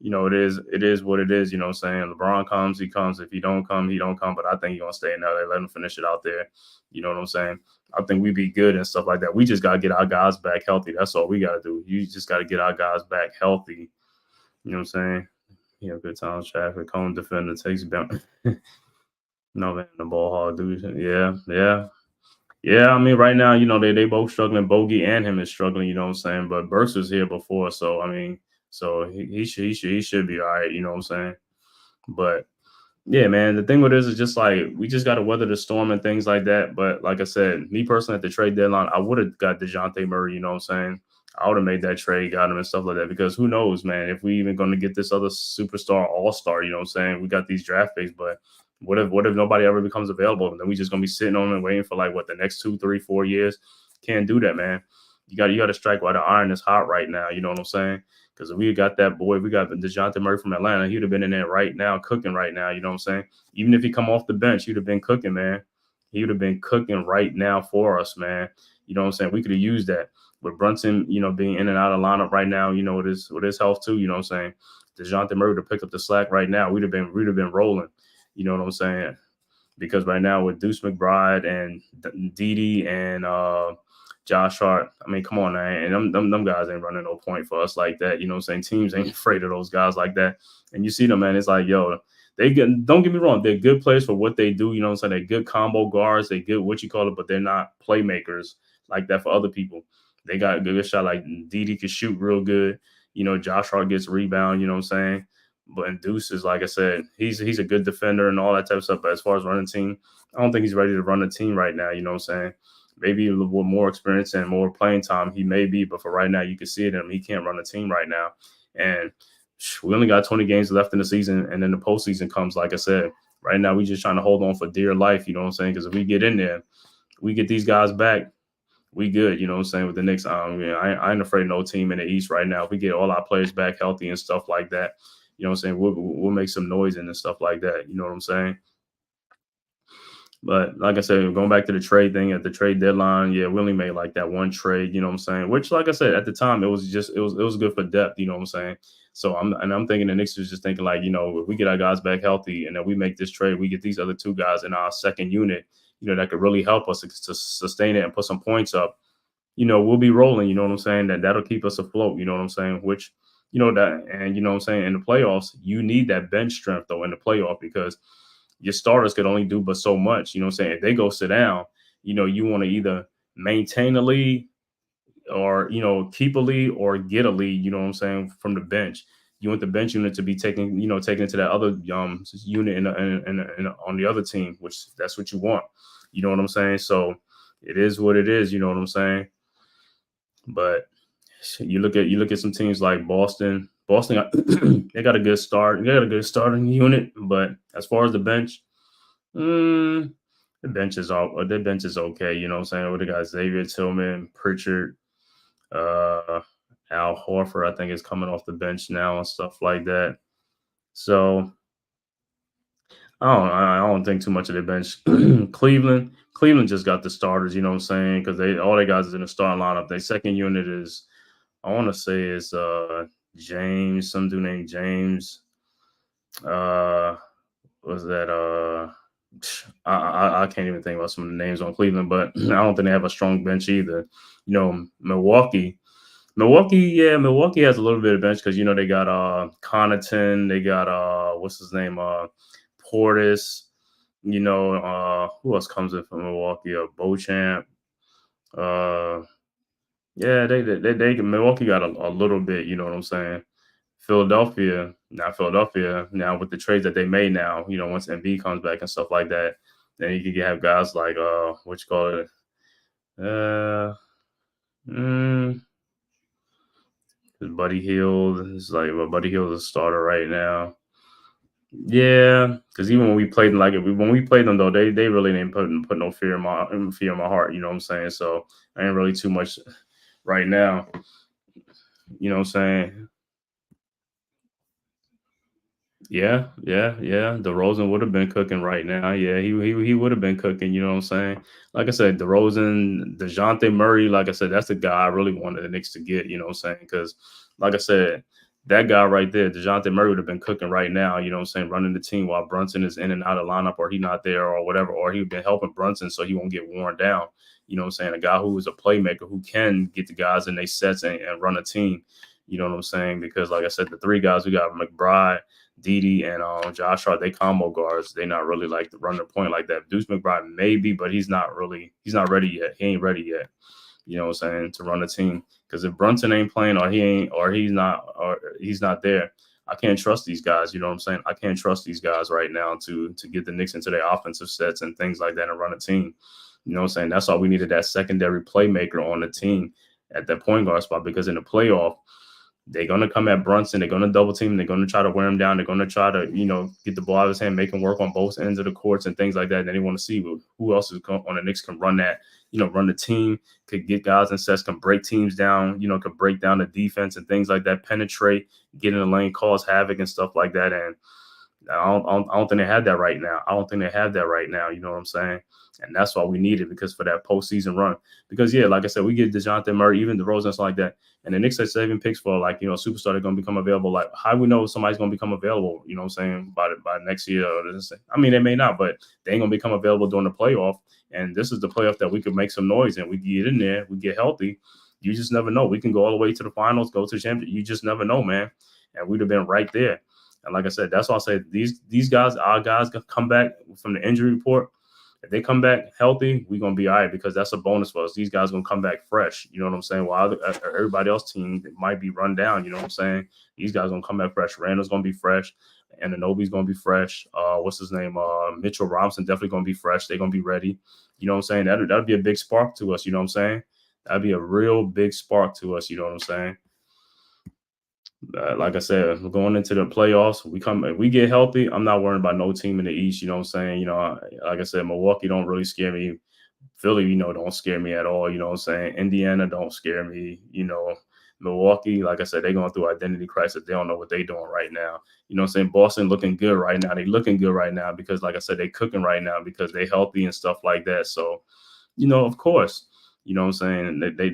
it is what it is. You know what I'm saying? LeBron comes, he comes. If he don't come, he don't come. But I think he's going to stay in LA, let him finish it out there. You know what I'm saying? I think we'd be good and stuff like that. We just got to get our guys back healthy. That's all we got to do. You just got to get our guys back healthy. You know what I'm saying? Good times, traffic, home defender takes down. No, man, the ball hog, dude. Yeah. I mean, right now, they both struggling. Bogey and him is struggling. You know what I'm saying? But Burks was here before, so I mean, so he should be all right. You know what I'm saying? But yeah, man, the thing with this is just like we just got to weather the storm and things like that. But like I said, me personally at the trade deadline, I would have got DeJounte Murray. You know what I'm saying? I would have made that trade, got him and stuff like that, because who knows, man, if we even going to get this other superstar all-star, you know what I'm saying? We got these draft picks, but what if nobody ever becomes available? And then we just going to be sitting on and waiting for the next 2, 3, 4 years? Can't do that, man. You got to strike while the iron is hot right now. You know what I'm saying? Because if we got that boy, we got DeJounte Murray from Atlanta, he would have been in there right now, cooking right now. You know what I'm saying? Even if he come off the bench, he'd have been cooking, man. He would have been cooking right now for us, man. You know what I'm saying? We could have used that with Brunson, being in and out of lineup right now. With his health too. You know what I'm saying? DeJounte Murray to pick up the slack right now. We'd have been rolling. You know what I'm saying? Because right now with Deuce McBride and Didi and Josh Hart, I mean, come on, man. And them guys ain't running no point for us like that. You know what I'm saying? Teams ain't afraid of those guys like that. And you see them, man. It's like, yo, don't get me wrong. They're good players for what they do. You know what I'm saying? They're good combo guards. They're good, but they're not playmakers like that for other people. They got a good shot. Like Didi can shoot real good. Josh Hart gets rebound. You know what I'm saying? But Deuce is, like I said, he's a good defender and all that type of stuff. But as far as running team, I don't think he's ready to run a team right now. You know what I'm saying? Maybe with more experience and more playing time, he may be. But for right now, you can see it in him. He can't run a team right now. And we only got 20 games left in the season. And then the postseason comes, like I said. Right now, we just trying to hold on for dear life. You know what I'm saying? Because if we get in there, we get these guys back, we good, you know what I'm saying, with the Knicks. I ain't afraid of no team in the East right now. If we get all our players back healthy and stuff like that, you know what I'm saying, we'll make some noise and stuff like that. You know what I'm saying? But like I said, going back to the trade thing at the trade deadline, yeah, we only made like that one trade, you know what I'm saying? Which, like I said, at the time, it was good for depth, you know what I'm saying? So I'm thinking the Knicks was just thinking like, if we get our guys back healthy and then we make this trade, we get these other two guys in our second unit, that could really help us to sustain it and put some points up. We'll be rolling, you know what I'm saying? That'll keep us afloat, you know what I'm saying? Which, that, and you know what I'm saying, in the playoffs, you need that bench strength though in the playoff, because your starters could only do but so much. You know what I'm saying? If they go sit down, you want to either maintain a lead or, keep a lead or get a lead, you know what I'm saying, from the bench. You want the bench unit to be taken to that other unit on the other team, which that's what you want. You know what I'm saying? So it is what it is, you know what I'm saying? But you look at some teams like Boston. They got a good start. They got a good starting unit, but as far as the bench, the bench is okay. You know what I'm saying? They got Xavier Tillman, Pritchard, Al Horford, I think, is coming off the bench now and stuff like that. So I don't think too much of the bench. Cleveland just got the starters. You know what I'm saying? Because all they guys is in the starting lineup. Their second unit is, I want to say, is James, some dude named James. Was that I can't even think about some of the names on Cleveland, but I don't think they have a strong bench either. Milwaukee has a little bit of bench because they got Connaughton, they got what's his name, Portis, who else comes in from Milwaukee? Beauchamp. Yeah, they Milwaukee got a little bit, you know what I'm saying? Philadelphia, now with the trades that they made now, once Embiid comes back and stuff like that, then you can have guys like what you call it? Buddy Hield is Buddy Hield is a starter right now. Yeah, because even when we played them though, they really didn't put no fear in my heart. You know what I'm saying? So I ain't really too much right now. You know what I'm saying? Yeah. DeRozan would have been cooking right now. Yeah, he would have been cooking. You know what I'm saying? Like I said, DeRozan, DeJounte Murray. Like I said, that's the guy I really wanted the Knicks to get. You know what I'm saying? Because, like I said, that guy right there, DeJounte Murray, would have been cooking right now. You know what I'm saying? Running the team while Brunson is in and out of lineup, or he not there, or whatever, or he would been helping Brunson so he won't get worn down. You know what I'm saying? A guy who is a playmaker who can get the guys in their sets and run a team. You know what I'm saying? Because, like I said, the three guys we got, McBride, Didi, and Josh Hart, they combo guards. They not really like to run the point like that. Deuce McBride maybe, but he's not ready yet. He ain't ready yet. You know what I'm saying, to run a team. Because if Brunson ain't playing or he's not there, I can't trust these guys. You know what I'm saying? I can't trust these guys right now to get the Knicks into their offensive sets and things like that and run a team. You know what I'm saying? That's all we needed, that secondary playmaker on the team at that point guard spot, because in the playoff, they're going to come at Brunson. They're going to double team. They're going to try to wear him down. They're going to try to, get the ball out of his hand, make him work on both ends of the courts and things like that. And then they want to see who else is on the Knicks can run that, run the team, could get guys in sets, can break teams down, could break down the defense and things like that, penetrate, get in the lane, cause havoc and stuff like that. And I don't think they have that right now. I don't think they have that right now. You know what I'm saying? And that's why we need it, because for that postseason run. Because yeah, like I said, we get DeJounte Murray, even DeRozan and stuff like that. And the Knicks are saving picks for, like, superstar that are going to become available. Like, how we know somebody's going to become available? You know what I'm saying? By next year. I mean, they may not, but they ain't going to become available during the playoff. And this is the playoff that we could make some noise and we get in there, we get healthy. You just never know. We can go all the way to the finals, go to the championship. You just never know, man. And we'd have been right there. And like I said, that's why I say these guys, our guys, come back from the injury report. If they come back healthy, we're going to be all right, because that's a bonus for us. These guys are going to come back fresh. You know what I'm saying? While everybody else team might be run down, you know what I'm saying? These guys are going to come back fresh. Randall's going to be fresh. And Anunoby's going to be fresh. What's his name? Mitchell Robinson definitely going to be fresh. They're going to be ready. You know what I'm saying? That'd be a big spark to us. You know what I'm saying? That'd be a real big spark to us. You know what I'm saying? Like I said, we're going into the playoffs. If we get healthy, I'm not worried about no team in the East. You know what I'm saying? Like I said, Milwaukee don't really scare me. Philly, don't scare me at all. You know what I'm saying? Indiana don't scare me. Milwaukee, like I said, they're going through identity crisis. They don't know what they're doing right now. You know what I'm saying? Boston looking good right now. They looking good right now because, like I said, they cooking right now because they healthy and stuff like that. So, of course. You know what I'm saying? They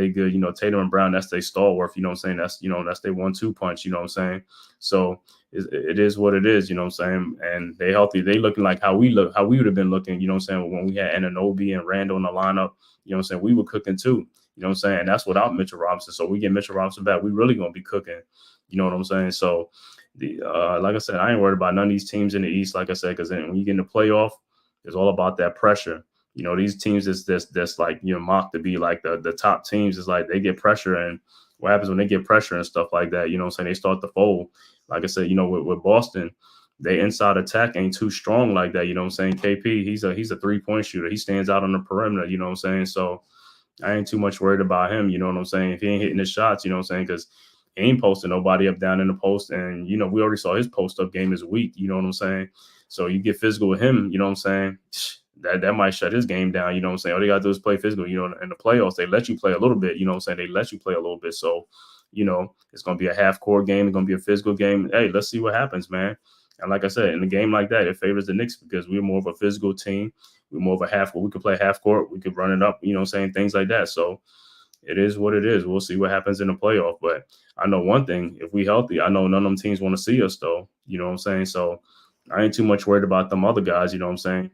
good. Tatum and Brown, that's their stalwart. You know what I'm saying? That's their 1-2 punch. You know what I'm saying? So it is what it is. You know what I'm saying? And they healthy. They looking like how we would have been looking. You know what I'm saying? When we had Anunoby and Randall in the lineup. You know what I'm saying? We were cooking too. You know what I'm saying? And that's without Mitchell Robinson. So we get Mitchell Robinson back, we really gonna be cooking. You know what I'm saying? So like I said, I ain't worried about none of these teams in the East. Like I said, because when you get in the playoff, it's all about that pressure. These teams that's like, mocked to be like the top teams, is like they get pressure, and what happens when they get pressure and stuff like that, you know what I'm saying? They start to fold. Like I said, with Boston, they inside attack ain't too strong like that. You know what I'm saying? KP, he's a 3-point shooter. He stands out on the perimeter, you know what I'm saying? So I ain't too much worried about him, you know what I'm saying? If he ain't hitting his shots, you know what I'm saying? Because he ain't posting nobody up down in the post. And, we already saw his post-up game is weak, you know what I'm saying? So you get physical with him, you know what I'm saying? That might shut his game down, you know what I'm saying? All they got to do is play physical. In the playoffs, they let you play a little bit, you know what I'm saying? They let you play a little bit. So, it's going to be a half-court game. It's going to be a physical game. Hey, let's see what happens, man. And like I said, in a game like that, it favors the Knicks because we're more of a physical team. We're more of a half-court. We could play half-court. We could run it up, you know what I'm saying? Things like that. So it is what it is. We'll see what happens in the playoff. But I know one thing. If we healthy, I know none of them teams want to see us, though. You know what I'm saying? So I ain't too much worried about them other guys, you know what I'm saying?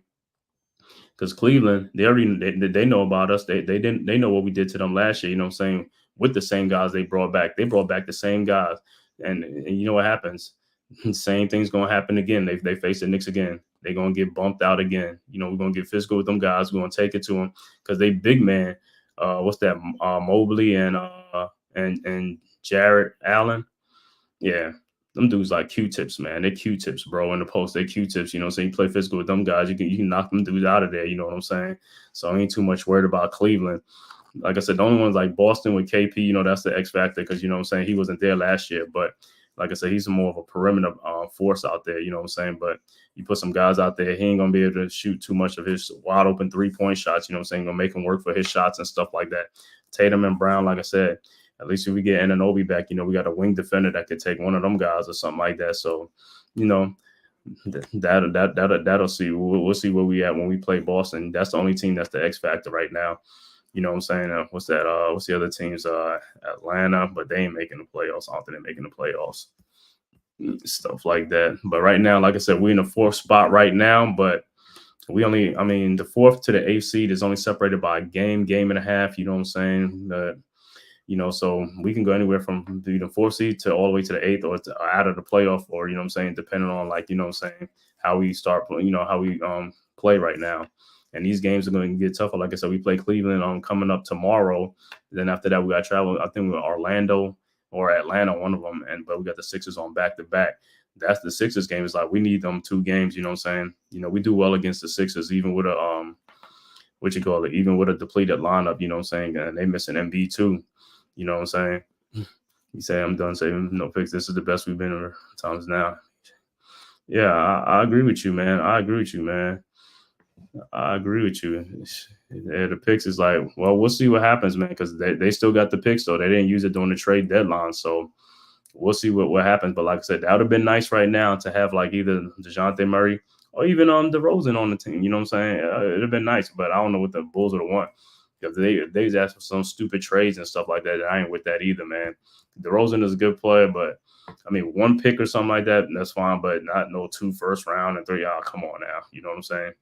Because Cleveland, they know about us. They know what we did to them last year. You know what I'm saying? With the same guys they brought back. They brought back the same guys, and you know what happens? Same thing's gonna happen again. They face the Knicks again. They're gonna get bumped out again. We're gonna get physical with them guys. We're gonna take it to them because they big man. What's that? Mobley and Jarrett Allen. Yeah. Them dudes like Q-tips, man. They're Q-tips, bro. In the post, they're Q-tips. You know what I'm saying? You play physical with them guys, you can knock them dudes out of there. You know what I'm saying? So I ain't too much worried about Cleveland. Like I said, the only ones like Boston with KP, that's the X factor because, you know what I'm saying, he wasn't there last year. But like I said, he's more of a perimeter force out there, you know what I'm saying? But you put some guys out there, he ain't going to be able to shoot too much of his wide open 3-point shots, you know what I'm saying? Going to make him work for his shots and stuff like that. Tatum and Brown, like I said, at least if we get Anunoby back, we got a wing defender that could take one of them guys or something like that. So, that'll see. We'll see where we at when we play Boston. That's the only team that's the X factor right now. You know what I'm saying? What's that? What's the other teams? Atlanta, but they ain't making the playoffs. I don't think they're making the playoffs. Stuff like that. But right now, like I said, we're in the 4th spot right now, but the 4th to the 8th seed is only separated by a game and a half. You know what I'm saying? So we can go anywhere from the 4th seed to all the way to the 8th or out of the playoff, or, you know what I'm saying, depending on, like, you know what I'm saying, how we start, how we play right now. And these games are going to get tougher. Like I said, we play Cleveland coming up tomorrow. Then after that, we got to travel. I think we're Orlando or Atlanta, one of them. But we got the Sixers on back-to-back. That's the Sixers game. It's like we need them 2 games, you know what I'm saying? We do well against the Sixers, even with a even with a depleted lineup, you know what I'm saying? And they missing Embiid too. You know what I'm saying? You say I'm done saving no picks. This is the best we've been in times now. Yeah, I agree with you, man. I agree with you. Yeah, the picks is like, well, we'll see what happens, man, because they still got the picks, though. They didn't use it during the trade deadline. So we'll see what happens. But like I said, that would have been nice right now to have like either DeJounte Murray or even DeRozan on the team. You know what I'm saying? It'd have been nice, but I don't know what the Bulls would have won. If they just asked for some stupid trades and stuff like that, I ain't with that either, man. DeRozan is a good player, but I mean, one pick or something like that, that's fine, but not no 2 first round and 3. Come on now. You know what I'm saying?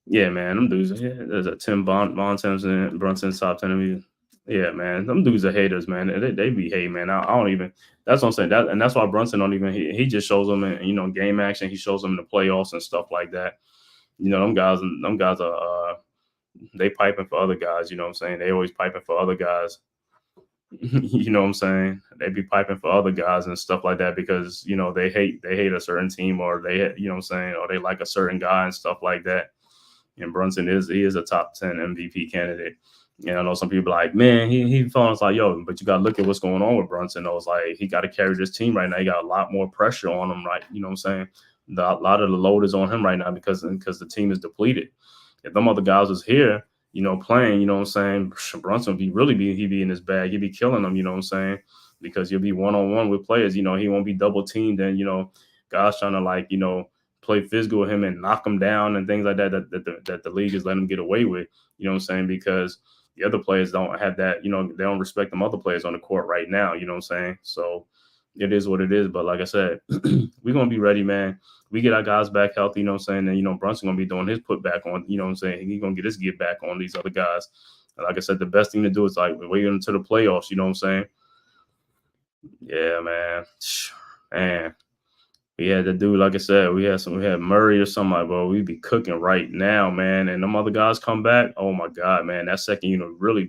Yeah, man. Them dudes, yeah, there's a Tim Bontemps, Brunson, top 10. Yeah, man. Them dudes are haters, man. They be hate, man. I don't even, that's what I'm saying. And that's why Brunson don't even, he just shows them in, game action. He shows them in the playoffs and stuff like that. Them guys are, they piping for other guys. You know what I'm saying? They always piping for other guys. You know what I'm saying? They be piping for other guys and stuff like that because, they hate a certain team or they, you know what I'm saying? Or they like a certain guy and stuff like that. And Brunson is a top 10 MVP candidate. And I know some people are like, man, he falls like, yo, but you got to look at what's going on with Brunson. I was like, he got to carry this team right now. He got a lot more pressure on him, right? You know what I'm saying? A lot of the load is on him right now because the team is depleted. If them other guys was here, playing, you know what I'm saying, Brunson would he'd be in his bag. He'd be killing them, you know what I'm saying? Because you'll be one-on-one with players. He won't be double teamed and, guys trying to play physical with him and knock him down and things like that the league is letting him get away with, you know what I'm saying? Because the other players don't have that, they don't respect them other players on the court right now, you know what I'm saying? So it is what it is. But like I said, we're going to be ready, man. We get our guys back healthy, you know what I'm saying? And, Brunson going to be doing his put back on, you know what I'm saying? He's going to get his get back on these other guys. And like I said, the best thing to do is wait until the playoffs, you know what I'm saying? Yeah, man. Man. We had the dude, like I said, we had Murray or somebody, bro. We'd be cooking right now, man. And them other guys come back. Oh my God, man. That second unit really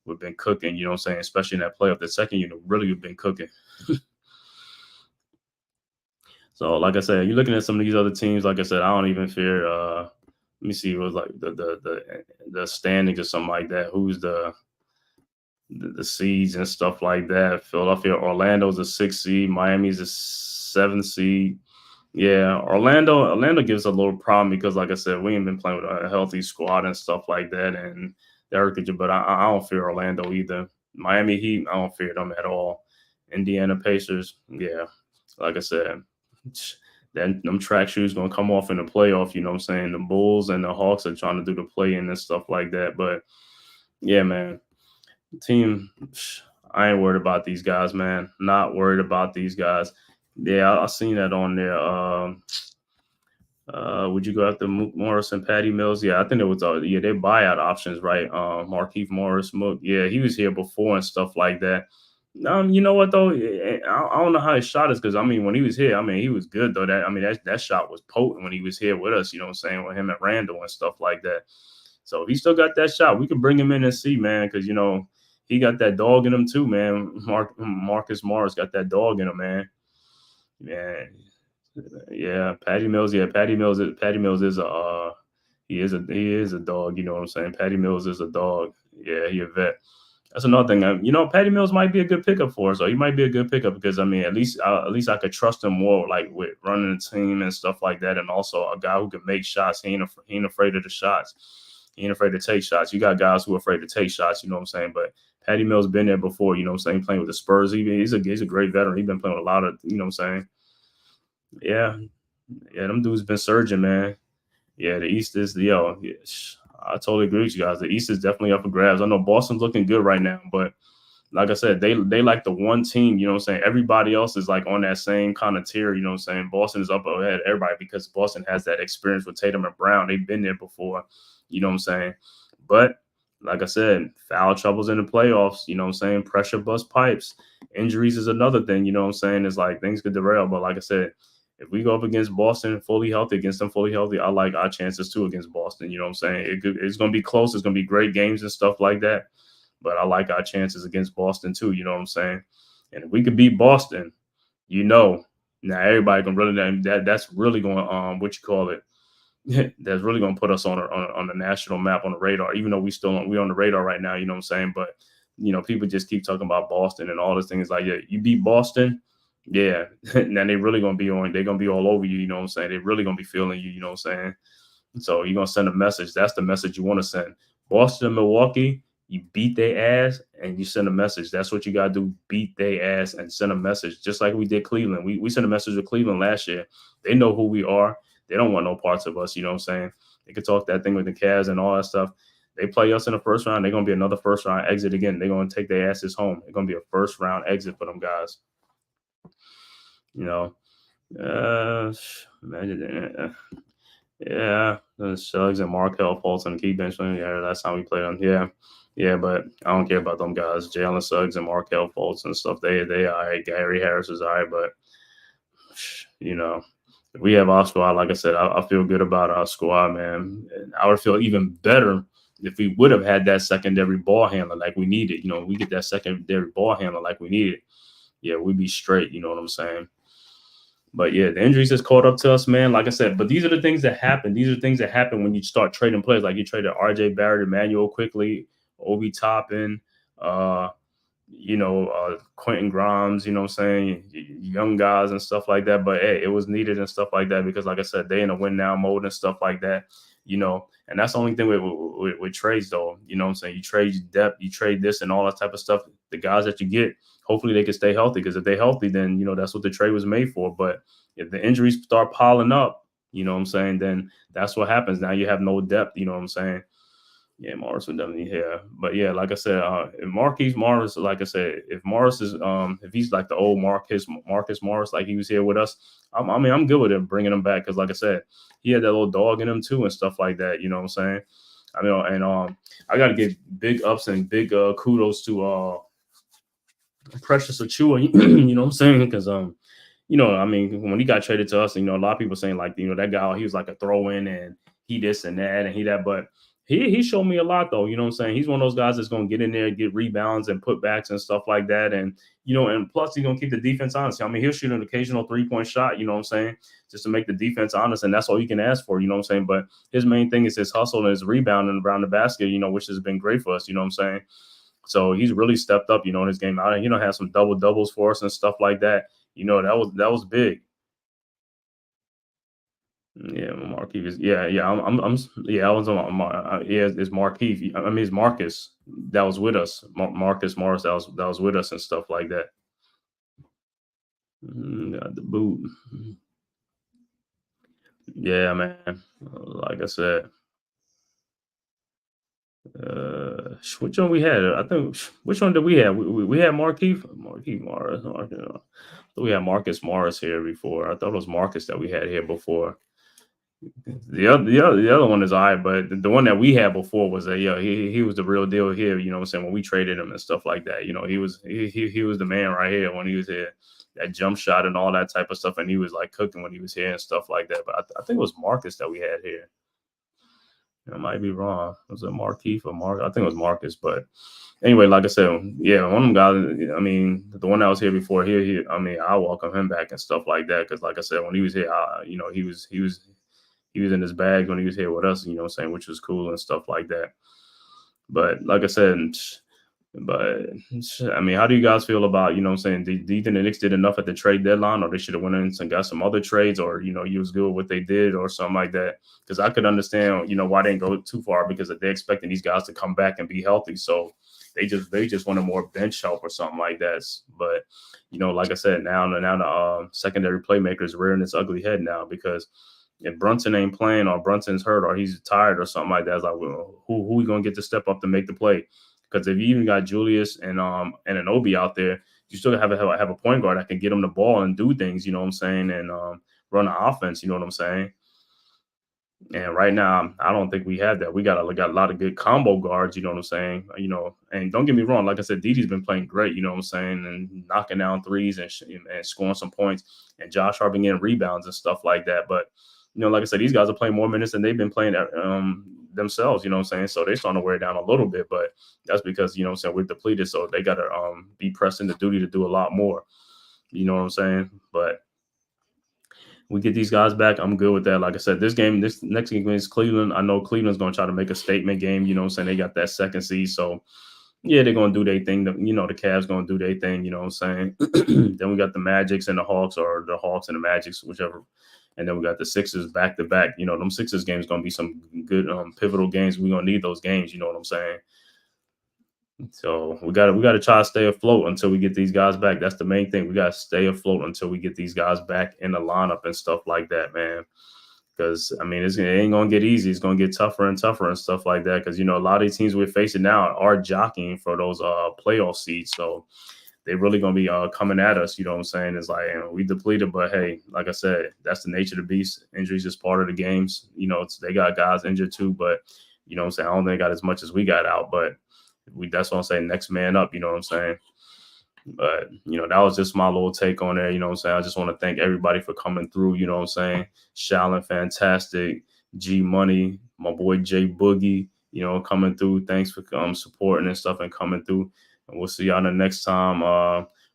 we've been cooking, you know what I'm saying? Especially in that playoff. The second unit really have been cooking. So, like I said, you're looking at some of these other teams, like I said, I don't even fear let me see, it was like the standings or something like that. Who's the seeds and stuff like that? Philadelphia, Orlando's a 6th seed, Miami's a 7th seed. Yeah, Orlando gives a little problem because, like I said, we ain't been playing with a healthy squad and stuff like that, and but I don't fear Orlando either. Miami Heat, I don't fear them at all. Indiana Pacers, yeah, like I said, then them track shoes gonna come off in the playoff. You know what I'm saying? The Bulls and the Hawks are trying to do the play-in and stuff like that, but yeah, man, team. I ain't worried about these guys, man. Not worried about these guys. Yeah, I seen that on there. Would you go after Morris and Patty Mills? Yeah, I think it was they buyout options, right? Markieff Morris, Mook. Yeah, he was here before and stuff like that. You know what though? I don't know how his shot is because when he was here, he was good though. That shot was potent when he was here with us. You know what I'm saying? With him and Randall and stuff like that. So if he still got that shot, we could bring him in and see, man, because he got that dog in him too, man. Marcus Morris got that dog in him, man. Yeah, Patty Mills. Yeah, Patty Mills is he is a dog. You know what I'm saying? Patty Mills is a dog. Yeah, he a vet. That's another thing. Patty Mills might be a good pickup for us. So he might be a good pickup because at least I could trust him more, like with running the team and stuff like that, and also a guy who can make shots. He ain't afraid of the shots. He ain't afraid to take shots. You got guys who are afraid to take shots. You know what I'm saying? But Patty Mills been there before. You know what I'm saying? Playing with the Spurs. He's a great veteran. He's been playing with a lot of. You know what I'm saying? Yeah, them dudes been surging, man. Yeah, the East is I totally agree with you guys. The East is definitely up for grabs. I know Boston's looking good right now, but like I said, they like the one team, you know what I'm saying? Everybody else is like on that same kind of tier, you know what I'm saying? Boston is up ahead of everybody because Boston has that experience with Tatum and Brown. They've been there before, you know what I'm saying? But like I said, foul troubles in the playoffs, you know what I'm saying? Pressure bust pipes. Injuries is another thing, you know what I'm saying? It's like things could derail, but like I said, if we go up against Boston fully healthy, I like our chances too against Boston. You know what I'm saying? It's going to be close. It's going to be great games and stuff like that. But I like our chances against Boston too. You know what I'm saying? And if we could beat Boston, now everybody can really that's really going that's really going to put us on the national map, on the radar. Even though we're on the radar right now. You know what I'm saying? But people just keep talking about Boston and all these things. Like, yeah, you beat Boston. Yeah, now they really gonna be they're gonna be all over you, you know what I'm saying? They're really gonna be feeling you, you know what I'm saying? So you're gonna send a message. That's the message you want to send. Boston and Milwaukee, You beat their ass and you send a message. That's what you got to do. Beat their ass and send a message. Just like we did Cleveland. We sent a message to Cleveland last year. They know who we are. They don't want no parts of us. You know what I'm saying? They could talk that thing with the Cavs and all that stuff. They play us in the first round. They're going to be another first round exit again. They're going to take their asses home. It's going to be a first round exit for them guys. You know, imagine yeah, the Suggs and Markel Fultz and Keith Benjamin. Yeah, last time we played them. Yeah, but I don't care about them guys. Jalen Suggs and Markel Fultz and stuff. They all right. Gary Harris is all right, but if we have our squad, like I said, I feel good about our squad, man. And I would feel even better if we would have had that secondary ball handler like we needed. We get that secondary ball handler like we needed. Yeah, we'd be straight. You know what I'm saying? But yeah, the injuries has caught up to us, man. Like I said, but these are the things that happen. These are things that happen when you start trading players. Like you traded R.J. Barrett, Emmanuel quickly, Obi Toppin, Quentin Grimes, you know what I'm saying? Young guys and stuff like that. But hey, it was needed and stuff like that because, like I said, they in a win now mode and stuff like that, And that's the only thing with trades, though. You know what I'm saying? You trade depth, you trade this and all that type of stuff. The guys that you get, hopefully they can stay healthy because if they're healthy, then, that's what the trade was made for. But if the injuries start piling up, you know what I'm saying, then that's what happens. Now you have no depth, you know what I'm saying? Yeah, Morris would definitely here. But yeah, like I said, if Marquise Morris, like I said, if Morris is if he's like the old Marcus Morris, like he was here with us, I'm good with him bringing him back because, like I said, he had that little dog in him too and stuff like that. You know what I'm saying? I got to give big ups and big kudos to Precious Achua. You know what I'm saying? Because when he got traded to us, a lot of people saying like, that guy, he was like a throw in and he this and that and he that, but he showed me a lot though. You know what I'm saying? He's one of those guys that's going to get in there, get rebounds and putbacks and stuff like that. And, and plus he's going to keep the defense honest. He'll shoot an occasional 3-point shot, you know what I'm saying? Just to make the defense honest. And that's all you can ask for, you know what I'm saying? But his main thing is his hustle and his rebounding around the basket, which has been great for us, you know what I'm saying? So he's really stepped up, in his game out and, had some double doubles for us and stuff like that. That was big. Yeah, Marquise is I was on it's Marquise. It's Marcus that was with us. Marcus Morris that was with us and stuff like that. Got the boot. Yeah, man. Like I said. Which one we had? I think which one did we have? We had Marquise Morris. We had Marcus Morris here before. I thought it was Marcus that we had here before. The other one is all right, but the one that we had before was he was the real deal here. You know what I'm saying? When we traded him and stuff like that, he was the man right here when he was here. That jump shot and all that type of stuff, and he was like cooking when he was here and stuff like that. But I think it was Marcus that we had here. I might be wrong. Was it Marquise or Mark? I think it was Marcus. But anyway, like I said, yeah, one of them guys. The one that was here before here. I welcome him back and stuff like that because, like I said, when he was here, he was in his bag when he was here with us. You know what I'm saying, which was cool and stuff like that. But like I said, how do you guys feel about, you know what I'm saying? Do you think the Knicks did enough at the trade deadline, or they should have went in and got some other trades, or, you was good with what they did or something like that? Because I could understand, why they didn't go too far because they're expecting these guys to come back and be healthy. So they just wanted more bench help or something like that. But, like I said, now the secondary playmaker is rearing its ugly head now because if Brunson ain't playing or Brunson's hurt or he's tired or something like that, it's like, well, who we going to get to step up to make the play? Because if you even got Julius and an Obi out there, you still have a point guard that can get him the ball and do things, you know what I'm saying, and run the offense, you know what I'm saying. And right now, I don't think we have that. We got a lot of good combo guards, you know what I'm saying. And don't get me wrong, like I said, Didi's been playing great, you know what I'm saying, and knocking down threes and scoring some points, and Josh Hart getting rebounds and stuff like that. But like I said, these guys are playing more minutes than they've been playing themselves, you know what I'm saying? So they're starting to wear down a little bit, but that's because, you know what I'm saying, we're depleted. So they got to be pressing the duty to do a lot more, you know what I'm saying? But we get these guys back. I'm good with that. Like I said, this next game is Cleveland. I know Cleveland's going to try to make a statement game, you know what I'm saying? They got that second seed. So yeah, they're going to do their thing. The Cavs going to do their thing, you know what I'm saying? Then we got the Magics and the Hawks, or the Hawks and the Magics, whichever. And then we got the Sixers back to back. Them Sixers games going to be some good pivotal games. We're going to need those games. You know what I'm saying? So we gotta try to stay afloat until we get these guys back. That's the main thing. We gotta stay afloat until we get these guys back in the lineup and stuff like that, man. Because I mean, it ain't gonna get easy. It's gonna get tougher and tougher and stuff like that. Because a lot of these teams we're facing now are jockeying for those playoff seats. So they're really gonna be coming at us. You know what I'm saying? It's like we depleted, but hey, like I said, that's the nature of the beast. Injuries is part of the games. They got guys injured too, but you know what I'm saying? I don't think they got as much as we got out, but that's what I'm saying. Next man up, you know what I'm saying? But, that was just my little take on there. You know what I'm saying? I just want to thank everybody for coming through. You know what I'm saying? Shallon, fantastic. G Money, my boy Jay Boogie, coming through. Thanks for supporting and stuff and coming through. And we'll see y'all the next time.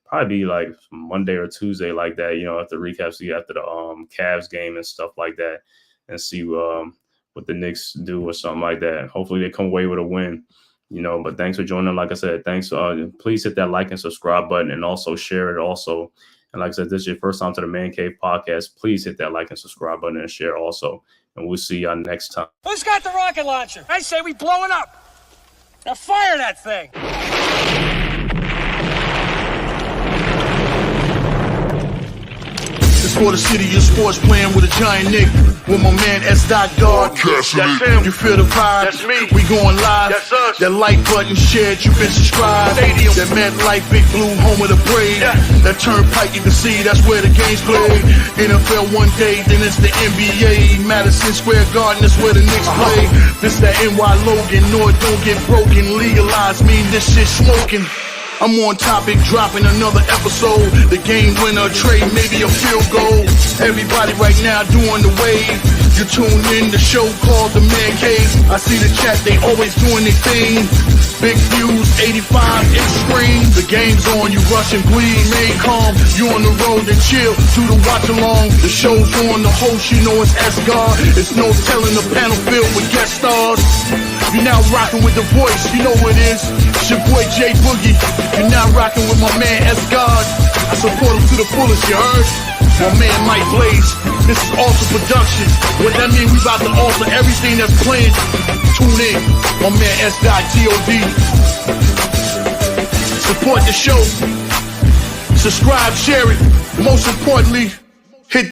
Probably be like Monday or Tuesday like that, after recap, see after the Cavs game and stuff like that, and see what the Knicks do or something like that. Hopefully they come away with a win. But thanks for joining. Like I said, thanks. Please hit that like and subscribe button and also share it also. And like I said, this is your first time to the Man-Cave podcast. Please hit that like and subscribe button and share also. And we'll see y'all next time. Who's got the rocket launcher? I say we blow it up. Now fire that thing. It's for the city of sports, playing with a giant Nick. With my man S. Dot God. That's him. You feel the vibe? That's me. We going live. That's us. That like button shared, you been subscribed. Stadium. That MetLife Big Blue, home of the Braves. Yeah. That turnpike you can see, that's where the games played. NFL one day, then it's the NBA. Madison Square Garden, that's where the Knicks play. This that NY Logan, North don't get broken. Legalized mean this shit smoking. I'm on topic, dropping another episode. The game winner, trade, maybe a field goal. Everybody right now doing the wave. You tune in, the show called The-Man-Cave. I see the chat, they always doing their thing. Big views, 85-inch screen. The game's on, you rush and bleed. Remain calm, you on the road and chill. Do the watch along, the show's on. The host, you know it's S-God. It's no telling, the panel filled with guest stars. You're now rocking with the voice, you know what it is. It's your boy Jay Boogie. You're now rocking with my man S-God. I support him to the fullest, you heard? My man Mike Blaze. This is Alter Production. What that mean, we about to alter everything that's playing. Tune in. My man S.God. Support the show. Subscribe, share it. Most importantly,